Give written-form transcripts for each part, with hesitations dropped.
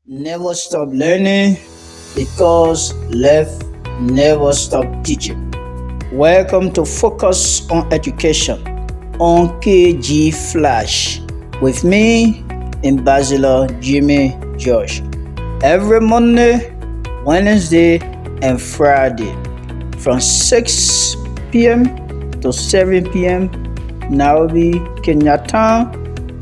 Never stop learning because life never stop teaching. Welcome to Focus on Education on KG Flash with me, Ambassador Jimmy Josh. Every Monday, Wednesday, and Friday from 6 p.m. to 7 p.m. Nairobi, Kenya time,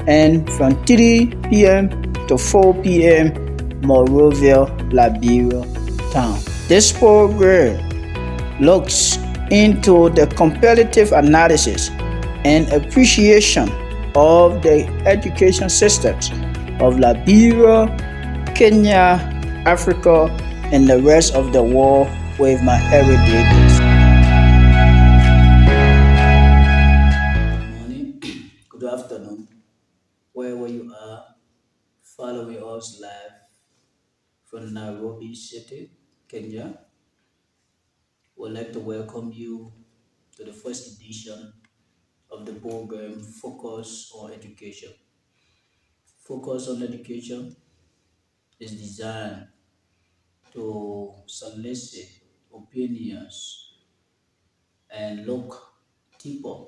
and from 3 p.m. to 4 p.m. Monrovia, Liberia town. This program looks into the comparative analysis and appreciation of the education systems of Liberia, Kenya, Africa, and the rest of the world with my everyday guests. Good morning, good afternoon, wherever you are following us live from Nairobi City, Kenya. We'd like to welcome you to the first edition of the program Focus on Education. Focus on Education is designed to solicit opinions and look deeper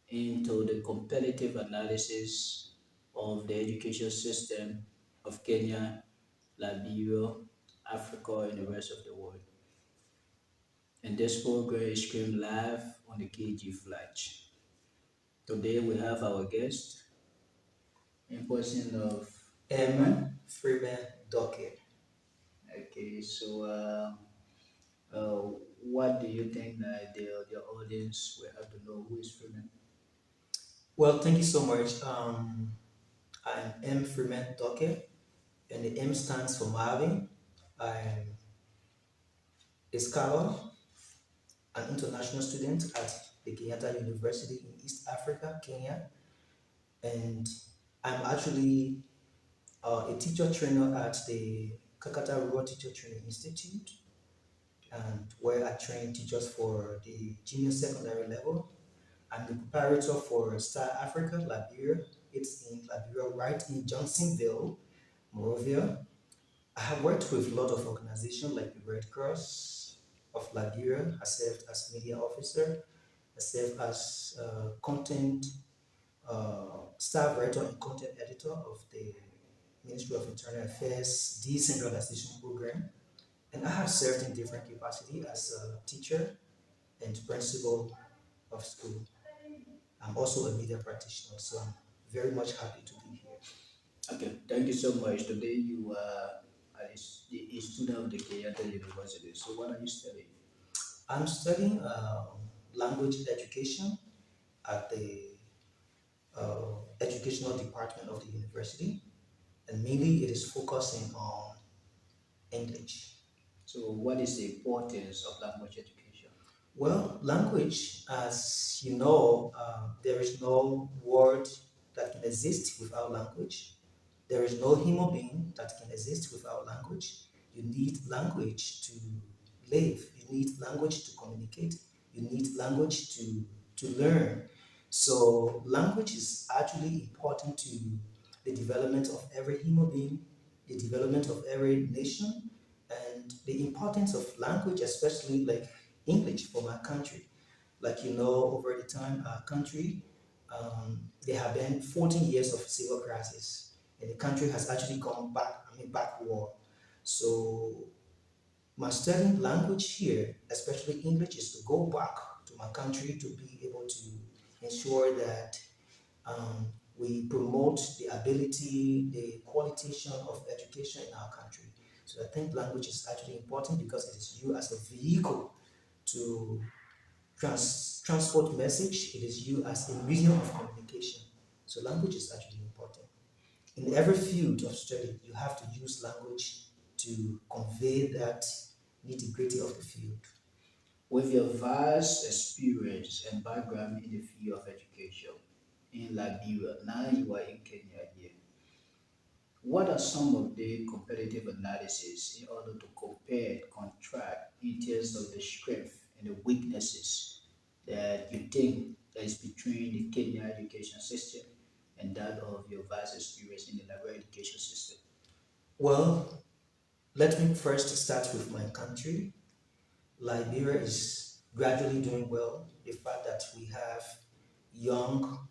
into the competitive analysis of the education system of Kenya, Liberia, Africa, and the rest of the world. And this program is streamed live on the KG Flash. Today we have our guest in person of M. Freeman Docket. Okay, so uh, what do you think that the audience will have to know who is Freeman? Well, thank you so much. I'm M. Freeman Docket, and the M stands for Marvin. I'm a scholar, an international student at the Kenyatta University in East Africa, Kenya, and I'm actually a teacher trainer at the Kakata Rural Teacher Training Institute, and where I train teachers for the junior secondary level. I'm the preparator for Star Africa, Liberia. It's in Liberia, right in Johnsonville, Monrovia. I have worked with a lot of organizations like the Red Cross of Liberia. I served as media officer. I served as content staff writer and content editor of the Ministry of Internal Affairs decentralization program. And I have served in different capacity as a teacher and principal of school. I'm also a media practitioner, so I'm very much happy to be here. Okay, thank you so much. Today you are a student of the Kenyatta University. So what are you studying? I'm studying language education at the educational department of the university, and mainly it is focusing on English. So what is the importance of language education? Well, language, as you know, there is no word that can exist without language. There is no human being that can exist without language. You need language to live. You need language to communicate. You need language to learn. So language is actually important to the development of every human being, the development of every nation, and the importance of language, especially like English for my country. Like you know, over the time, our country, there have been 14 years of civil crisis, and the country has actually gone back. I mean, backward. So my studying language here, especially English, is to go back to my country to be able to ensure that we promote the ability, the qualification of education in our country. So I think language is actually important because it is used as a vehicle to transport message. It is used as a medium of communication. So language is actually important. In every field of study, you have to use language to convey that nitty-gritty of the field. With your vast experience and background in the field of education in Liberia, now you are in Kenya here. What are some of the competitive analysis in order to compare, contract in terms of the strength and the weaknesses that you think that is between the Kenya education system and that of your vast experience in the Liberia education system? Well, let me first start with my country. Liberia is gradually doing well. The fact that we have young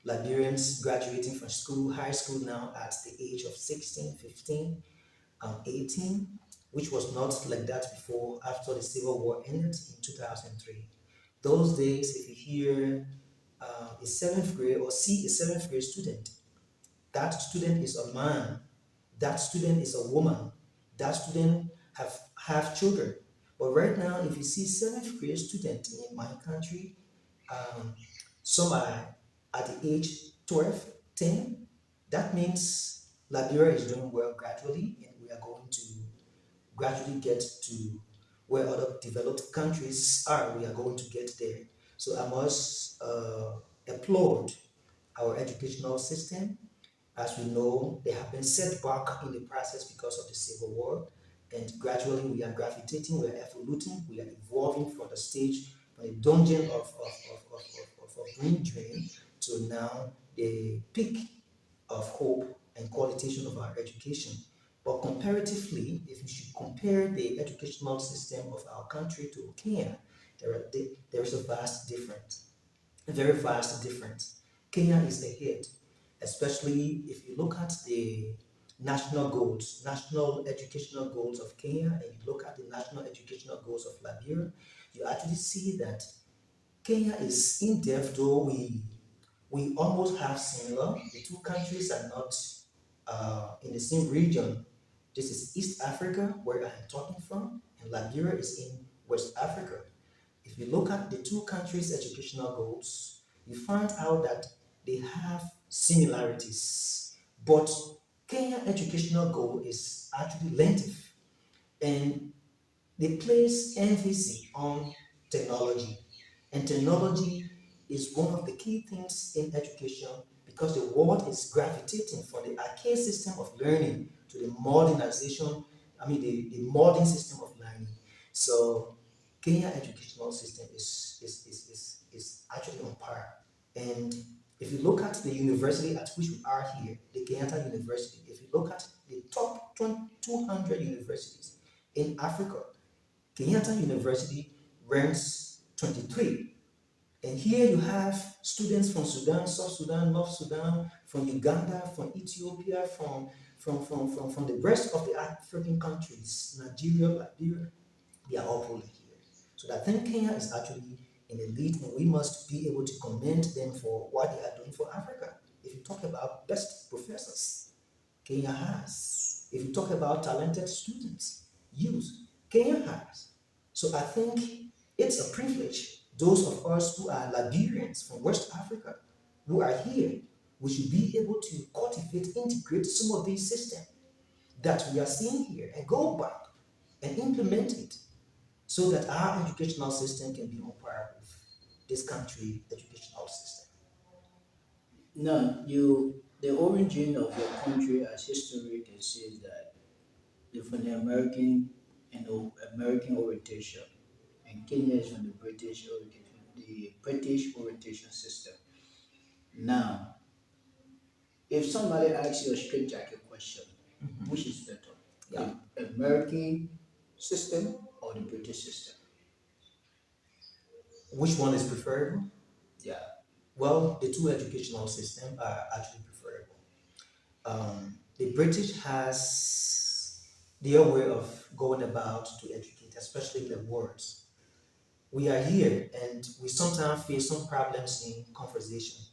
Liberians graduating from school, high school now at the age of 16, 15, 18, which was not like that before after the Civil War ended in 2003. Those days, if you hear a seventh grade or see a seventh grade student, that student is a man, that student is a woman, that student have children. But right now, if you see seventh grade student in my country, um, some are at the age 12, 10. That means Liberia is doing well gradually, and we are going to gradually get to where other developed countries are. We are going to get there. So I must applaud our educational system. As we know, they have been set back in the process because of the Civil War, and gradually we are gravitating, we are evoluting, we are evolving from the stage, from the dungeon of brain drain to now the peak of hope and qualitation of our education. But comparatively, if you should compare the educational system of our country to Kenya, there is a vast difference, a very vast difference. Kenya is ahead, especially if you look at the national goals, national educational goals of Kenya, and you look at the national educational goals of Liberia, you actually see that Kenya is in depth, though we almost have similar. The two countries are not in the same region. This is East Africa, where I am talking from, and Liberia is in West Africa. If you look at the two countries' educational goals, you find out that they have similarities. But Kenya educational goal is actually lengthy, and they place emphasis on technology. And technology is one of the key things in education because the world is gravitating from the archaic system of learning to the modernization, the modern system of learning. So Kenya educational system is actually on par. And if you look at the university at which we are here, the Kenyatta University, if you look at the top 200 universities in Africa, Kenyatta University ranks 23. And here you have students from Sudan, South Sudan, North Sudan, from Uganda, from Ethiopia, from the rest of the African countries, Nigeria, Liberia, they are all fully here. So I think Kenya is actually in the lead, and we must be able to commend them for what they are doing for Africa. If you talk about best professors, Kenya has. If you talk about talented students, youth, Kenya has. So I think it's a privilege. Those of us who are Liberians from West Africa, who are here, we should be able to cultivate, integrate some of these systems that we are seeing here and go back and implement it so that our educational system can be on par with this country educational system. Now, the origin of your country as history can say that from the American orientation, and Kenya is from the British orientation system. Now, if somebody asks you a straight jacket question, which is better, Yeah. the American system or the British system? Which one is preferable? Yeah. Well, the two educational systems are actually preferable. The British has their way of going about to educate, especially the words. We are here and we sometimes face some problems in conversation.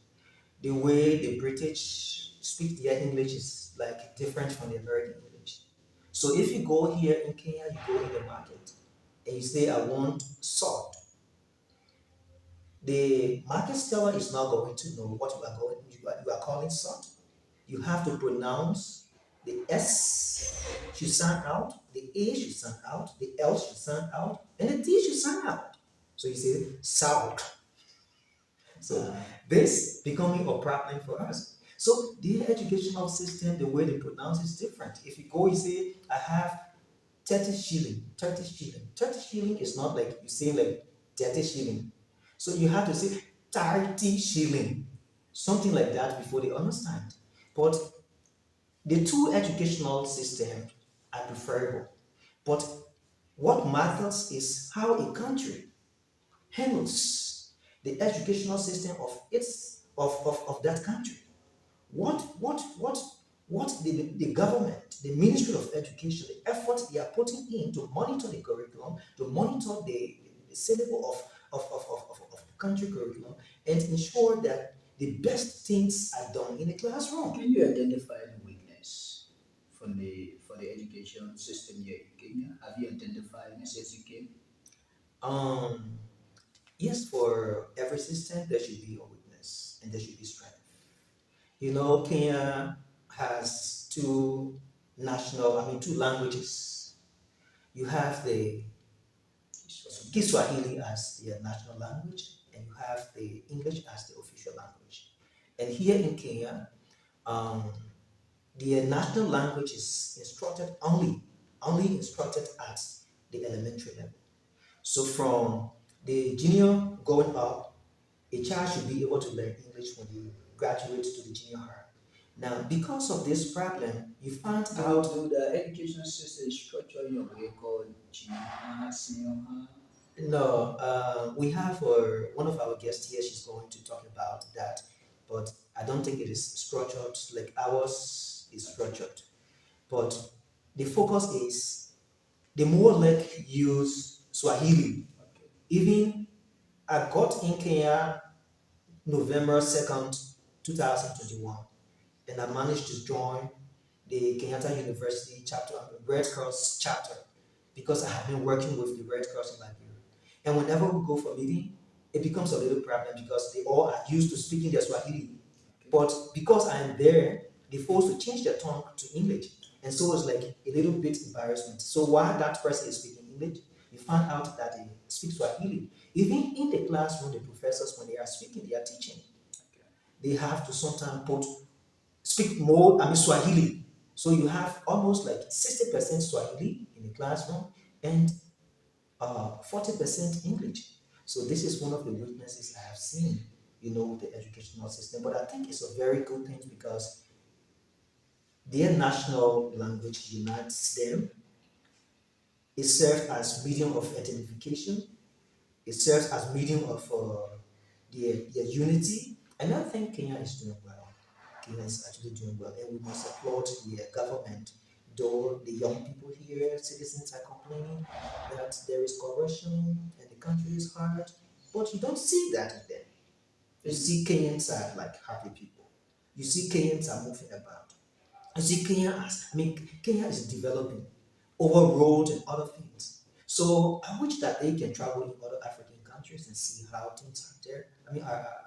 The way the British speak their English is like different from the American English. So if you go here in Kenya, you go in the market and you say, I want salt, the market seller is not going to know what you are calling salt. You have to pronounce the S should sound out, the A should sound out, the L should sound out, and the T should sound out. So you say salt. So Uh, this becoming a problem for us. So the educational system, the way they pronounce is different. If you go, you say, I have 30 shilling, 30 shilling. 30 shilling is not like you say like 30 shilling. So you have to say 30 shilling, something like that before they understand. But The two educational systems are preferable, but what matters is how a country handles the educational system of that country. What what what what the government, the Ministry of Education, the effort they are putting in to monitor the curriculum, to monitor the syllabus of the country curriculum, and ensure that the best things are done in the classroom. Can you identify the weakness for the education system here in Kenya? Have you identified any since you came? Um, yes, for every system there should be a weakness and there should be strength. Kenya has two languages. You have the Kiswahili as the national language, and you have the English as the official language. And here in Kenya, um, the national language is instructed only instructed at the elementary level. So from the junior going up, a child should be able to learn English when you graduate to the junior high. Now, because of this problem, you find out. Do the education system is structured in a way called junior, senior? No, we have one of our guests here. She's going to talk about that, but I don't think it is structured like ours is structured. But the focus is the more like use Swahili. Okay. Even I got in Kenya November 2nd, 2021, and I managed to join the Kenyatta University chapter, Red Cross chapter, because I have been working with the Red Cross in Liberia. And whenever we go for meeting, it becomes a little problem because they all are used to speaking their Swahili. But because I am there, they forced to change their tongue to English. And so it's like a little bit embarrassment. So while that person is speaking English, you find out that they speak Swahili. Even in the classroom, the professors, when they are speaking, they are teaching. They have to sometimes speak more, Swahili. So you have almost like 60% Swahili in the classroom and 40% English. So this is one of the weaknesses I have seen, with the educational system. But I think it's a very good thing because their national language unites them. It serves as medium of identification. It serves as medium of their unity. And I think Kenya is doing well. Kenya is actually doing well, and we must applaud the government. Though the young people here, citizens are complaining that there is corruption and the country is hard, but you don't see that in them. You see Kenyans are like happy people. You see Kenyans are moving about. You see Kenya is developing over roads and other things. So I wish that they can travel in other African countries and see how things are there.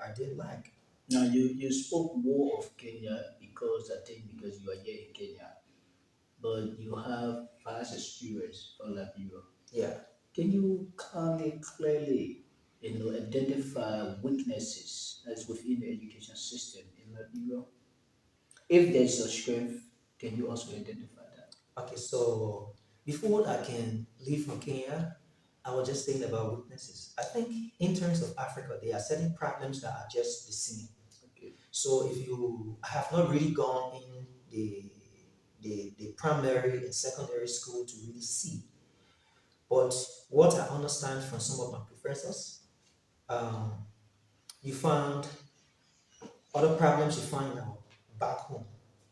Are they like? Now you spoke more of Kenya because I think because you are here in Kenya, but you have vast experience on Liberia. Yeah. Can you calmly, clearly, identify weaknesses that's within the education system in Liberia? If there's a strength, can you also identify that? Okay, so before I can leave from Kenya, I was just thinking about weaknesses. I think in terms of Africa, there are certain problems that are just the same. Okay. So if you have not really gone in the primary and secondary school to really see, but what I understand from some of my professors, um, you found other problems you find now back home.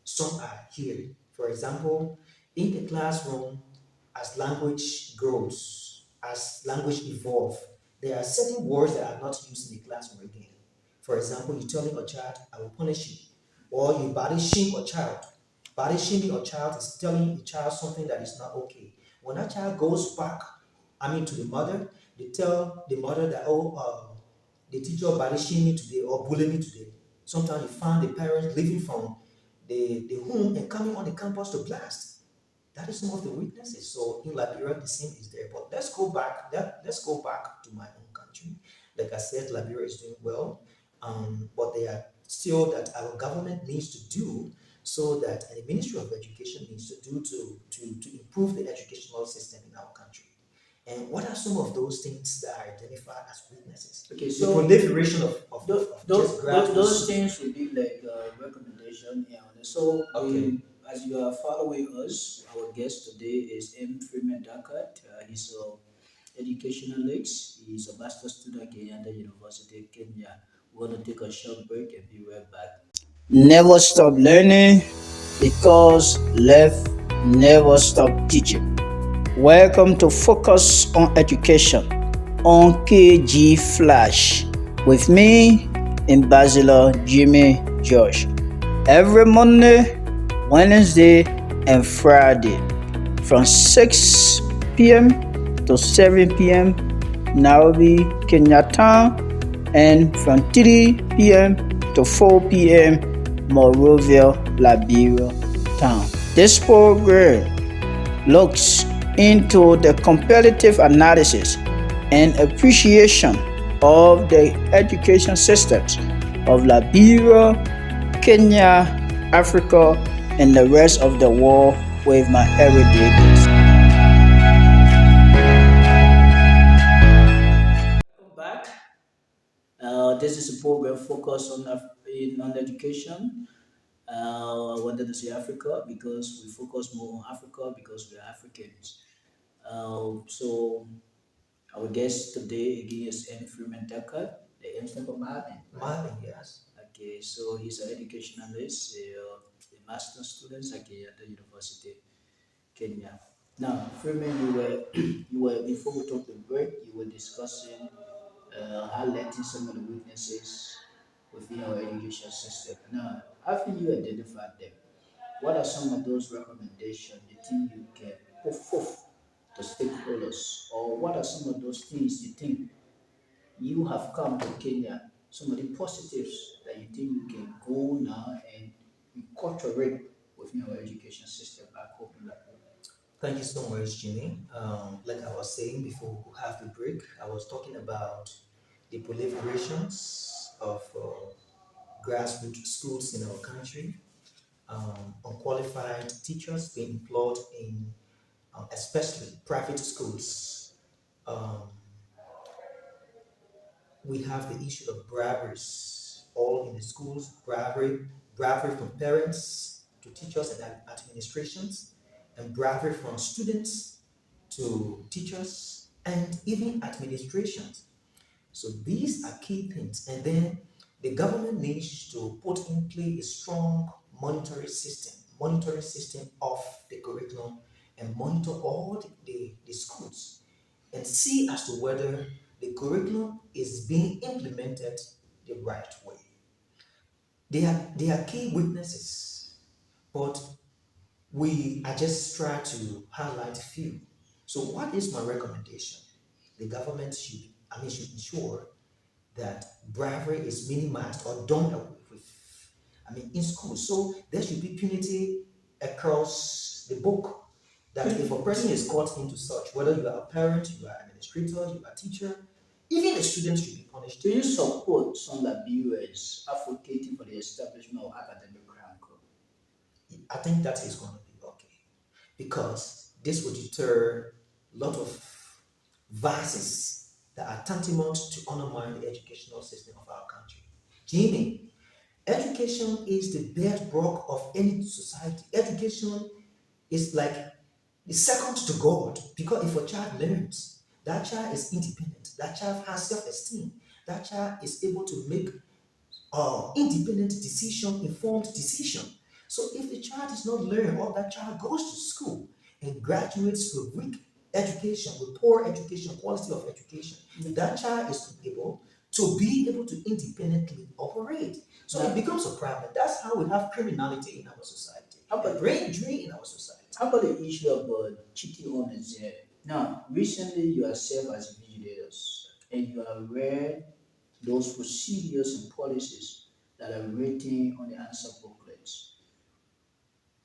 Some are here. For example, in the classroom, as language grows, as language evolves, there are certain words that are not used in the classroom again. For example, you telling a child, I will punish you, or you body shame a child. Body shaming a child is telling the child something that is not okay. When that child goes back, to the mother, they tell the mother that, the teacher body shamed me today or bullied me today. Sometimes you find the parents leaving from the home and coming on the campus to blast. That is some of the weaknesses. So in Liberia, the same is there. But let's go back. Let's go back to my own country. Like I said, Liberia is doing well, but there are still that our government needs to do so that and the Ministry of Education needs to do to improve the educational system in our country. And what are some of those things that are identified as weaknesses? Okay, The so proliferation of just graduate those students. things would be like recommendation. Yeah. So Okay. as you are following us, our guest today is M. Freeman Dakat. He's a educationalist. He's a master's student at Kenyatta University, Kenya. We're going to take a short break and be right back. Never stop learning because life never stop teaching. Welcome to Focus on Education on KG Flash with me, Ambassador Jimmy Josh. Every Monday, Wednesday, and Friday from 6 p.m. to 7 p.m. Nairobi, Kenya time, and from 3 p.m. to 4 p.m. Monrovia, Liberia town. This program looks into the comparative analysis and appreciation of the education systems of Liberia, Kenya, Africa, and the rest of the world with my everyday guests. Welcome back. This is a program focused on education. I wanted to say Africa because we focus more on Africa because we are Africans. So our guest today again is M. Freeman Decker, the instant for Marvin. Marvin, yes. Okay, so he's an educationalist, a master's student at the University, Kenya. Now, Freeman, you were before we took the break, you were discussing highlighting some of the weaknesses within our education system. Now, after you identified them, what are some of those recommendations you think you can put forth to stakeholders, or what are some of those things you think you have come to Kenya, some of the positives that you think you can go now and incorporate within our education system back home in Liberia? Thank you so much, Jimmy. Like I was saying before we have the break, I was talking about the proliferations of grassroots schools in our country, unqualified teachers being employed in especially private schools. Um, we have the issue of braveries all in the schools, bravery from parents to teachers and administrations, and bravery from students to teachers and even administrations. So these are key things. And then the government needs to put in place a strong monitoring system of the curriculum and monitor all the schools and see as to whether the curriculum is being implemented the right way. They are key weaknesses, but I just try to highlight a few. So what is my recommendation? The government should ensure that bravery is minimized or done away with. In school. So there should be punity across the book. That if a person is caught into such, whether you are a parent, you are an administrator, you are a teacher, even a student should be punished. Do you support some Liberians advocating for the establishment of academic crime code? I think that is going to be okay because this will deter a lot of vices that are tantamount to undermine the educational system of our country. Jimmy, education is the bedrock of any society. Education is like the second to God because if a child learns, that child is independent, that child has self esteem, that child is able to make independent decision, informed decision. So if the child is not learning or that child goes to school and graduates with weak education, with poor education, quality of education, that child is able to be able to independently operate. So it becomes a problem. That's how we have criminality in our society. How about brain drain in our society? How about the issue about cheating on exam? Now, recently you are served as vigilators and you have read those procedures and policies that are written on the answer booklets.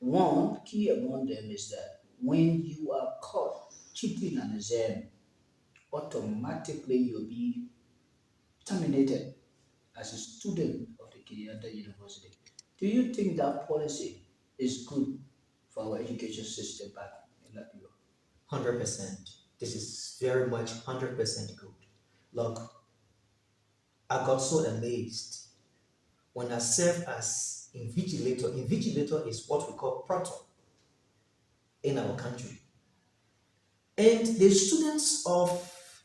One key among them is that when you are caught cheating an exam, automatically you'll be terminated as a student of the Kenyatta University. Do you think that policy is good for our education system back in Liberia? 100%. This is very much 100% good. Look, I got so amazed when I serve as invigilator, invigilator is what we call proto in our country. And the students of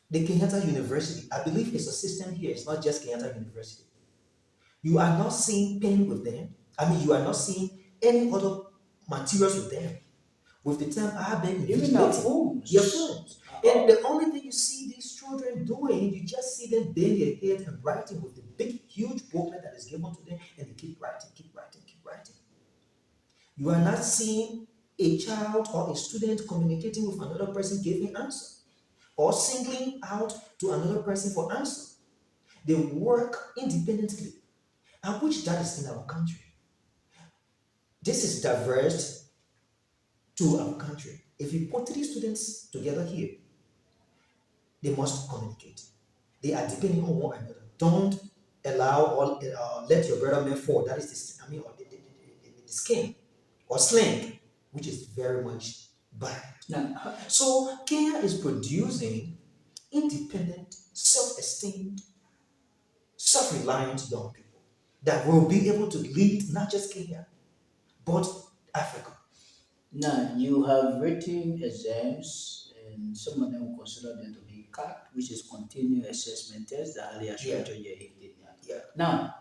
the Kenyatta University, I believe it's a system here, it's not just Kenyatta University. You are not seeing pen with them. I mean, you are not seeing any other materials with them. With the time I have been Even our invigilating, phones. your phones. At And the all. only thing you see these children doing, you just see them bend their head and writing with the big, huge booklet that is given to them, and they keep writing, keep writing, keep writing. You are not seeing a child or a student communicating with another person giving answer or singling out to another person for answer. They work independently, and which that is in our country. This is diverse to our country. If you put three students together here, they must communicate. They are depending on one another. Don't allow or let your brother man fall. That is the, I mean, or the skin or slang, which is very much bad. Now, So Kenya is producing independent, self-esteemed, self-reliant young people that will be able to lead not just Kenya, but Africa. now you have written exams, and some of them consider them to be CAT, which is continuous assessment test, the earlier Yeah, structure here in Kenya. yeah, Now,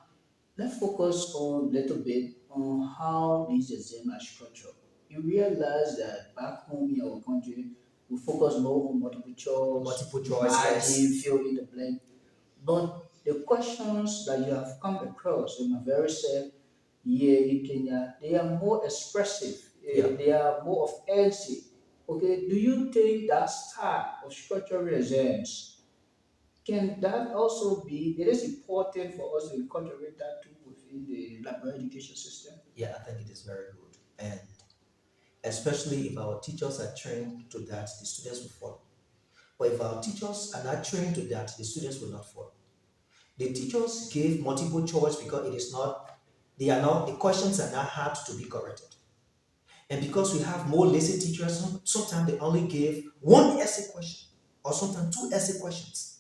let's focus on little bit on how these exams are structured. You realize that back home in our country, we focus more on multiple choice, multiple choice, margin, yes. fill in the blank. But the questions that you have come across in my very self here in Kenya, they are more expressive. Yeah. They are more of LC. Okay, do you think that style of structural exams can that also be? It is important for us to incorporate that too within the liberal education system. Yeah, I think it is very good. And especially if our teachers are trained to that, the students will follow. But if our teachers are not trained to that, the students will not follow. The teachers give multiple choice because it is not, they are not, the questions are not hard to be corrected. And because we have more lazy teachers, sometimes they only give one essay question or sometimes two essay questions.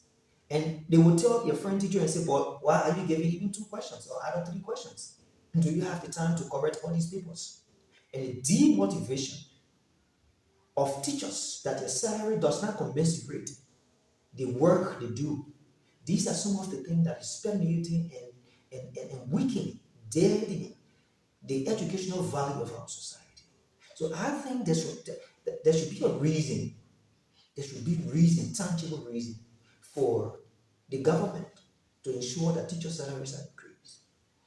And they will tell your friend teacher and say, but why are you giving even two questions or other three questions? Do you have the time to correct all these papers? And the demotivation of teachers that their salary does not commensurate the work they do. These are some of the things that is permeating and weakening, deadening the educational value of our society. So I think there should be a reason, there should be reason, tangible reason for the government to ensure that teacher salaries are increased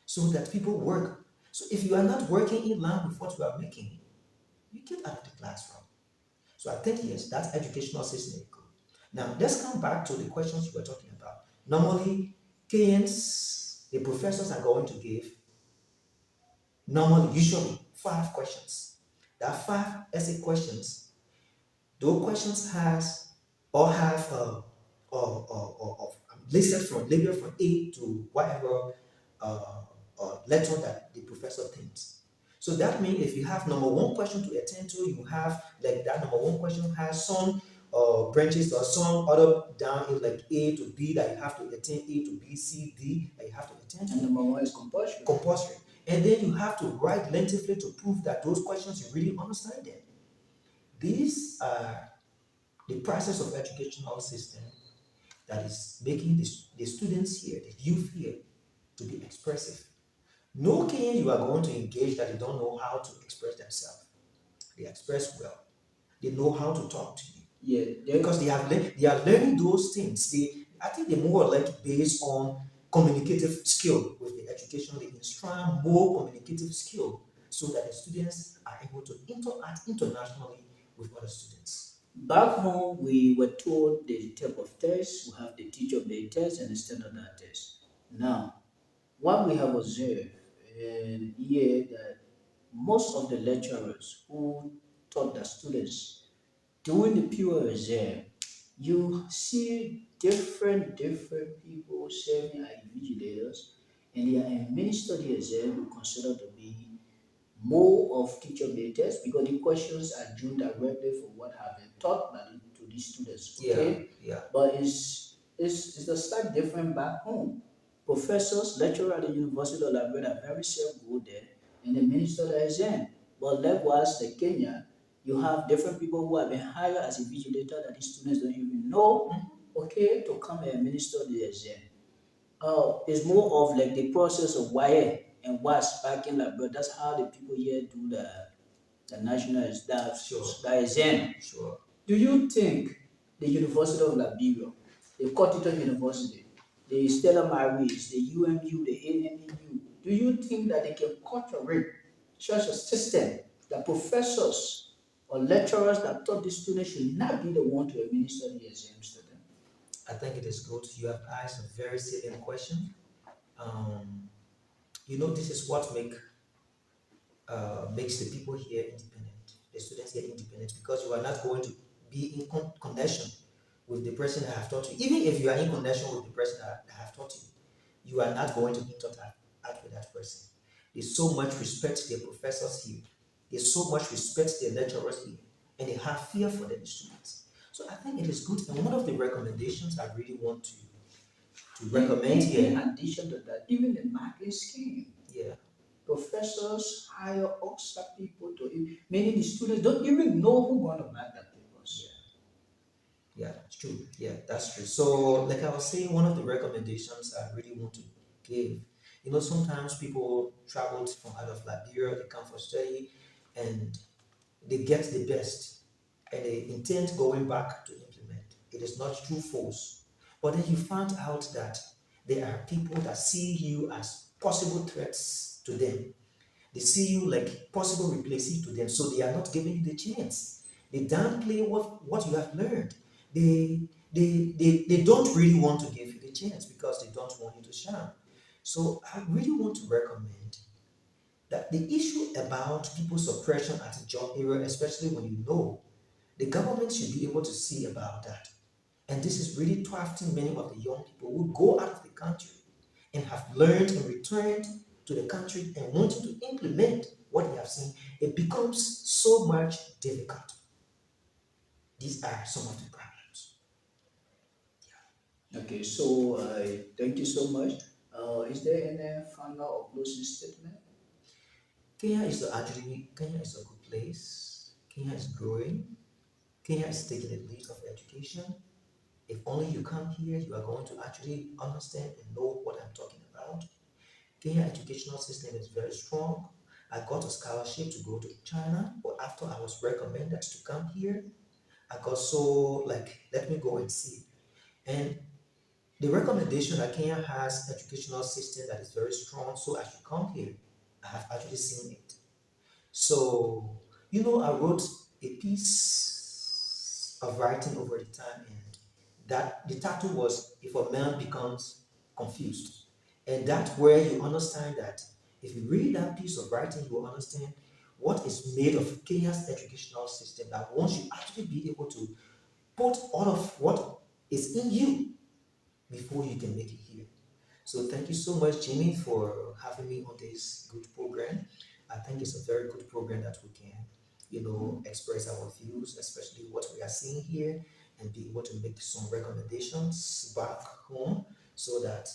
so that people work. So if you are not working in line with what you are making, you get out of the classroom. So I think yes, that educational system is good. Now let's come back to the questions you were talking about. Normally, Kenyans, the professors are going to give normally, usually 5 questions. There are 5 essay questions. Those questions has or have listed from label from A to whatever letter that the professor thinks. So that means if you have number one question to attend to, you have like that number one question has some branches or some other down in like A to B that you have to attend, A to B, C, D that you have to attend And to. number one is compulsory. Compulsory. And then you have to write lengthily to prove that those questions you really understand them. These are the process of educational system that is making the students here, the youth here, to be expressive. No Kenyan you are going to engage that they don't know how to express themselves. They express well. They know how to talk to you Yeah, because they are learning those things. I think they more like based on communicative skill with the education. They instruct more communicative skill so that the students are able to interact internationally with other students. back home we were told there's a type of test. We have the teacher-based test and the standardized test. Now, what we have observed and here that most of the lecturers who taught the students during the pure exam, you see different people serving as invigilators, and they are administer the exam we consider to be more of teacher based test because the questions are due directly from what have been taught to these students. Yeah, Okay, yeah, but it's a slight different back home. Professors, lecturers at the University of Liberia are very safe go there and they minister the exam. But likewise, in Kenya, you have different people who have been hired as a vigilator that the students don't even know, okay, to come and minister the exam. It's more of like the process of wire and what's back in Liberia. That's how the people here do the national Sure. the exam. Sure. Do you think the University of Liberia, the Cotton University, the Stella Maris, the UMU, the AMU, do you think that they can cultivate such a system that professors or lecturers that taught the students should not be the one to administer the exams to them? I think it is good. You have asked a very salient question. Um, this is what makes the people here independent, the students here independent, because you are not going to be in connection with the person that have taught you. Even if you are in connection with the person that have taught you, you are not going to interact with that person. They so much respect their professors here. They so much respect their lecturers here, and they have fear for their students. So I think it is good. And one of the recommendations I really want to recommend In here, addition to that, even the marking scheme, yeah, professors hire extra people to meaning the students don't even know who going to mark the papers. yeah, it's true. Yeah, that's true. So, like I was saying, one of the recommendations I really want to give, sometimes people travel from out of Liberia, they come for study, and they get the best, and they intend going back to implement. It is not true force. But then you find out that there are people that see you as possible threats to them. They see you like possible replacement to them, so they are not giving you the chance. They downplay what you have learned. They don't really want to give you the chance because they don't want you to shine. So I really want to recommend that the issue about people's oppression at a job area, especially when you know, the government should be able to see about that. And this is really drafting many of the young people who go out of the country and have learned and returned to the country and wanting to implement what they have seen. It becomes so much difficult. These are some of the problems. Okay, so thank you so much. Is there any final or closing statement? Kenya is a good place. Kenya is growing. Kenya is taking the lead of education. If only you come here, you are going to actually understand and know what I'm talking about. Kenya educational system is very strong. I got a scholarship to go to China, but after I was recommended to come here, I got so like, let me go and see. And the recommendation that Kenya has educational system that is very strong, so I should come here. I have actually seen it. So, I wrote a piece of writing over the time, and that the title was If a Man Becomes Confused. And that's where you understand that if you read that piece of writing, you will understand what is made of Kenya's educational system. That once you actually be able to put all of what is in you before you can make it here. So thank you so much, Jimmy, for having me on this good program. I think it's a very good program that we can, express our views, especially what we are seeing here, and be able to make some recommendations back home so that,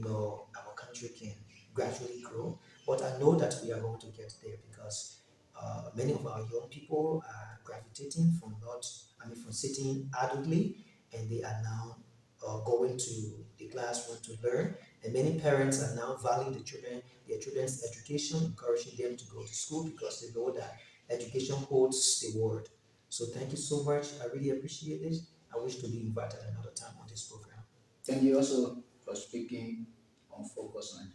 our country can gradually grow. But I know that we are going to get there because many of our young people are gravitating from sitting idly, and they are now going to the classroom to learn. And many parents are now valuing their children's education, encouraging them to go to school because they know that education holds the world. So thank you so much. I really appreciate this. I wish to be invited another time on this program. Thank you also for speaking on Focus on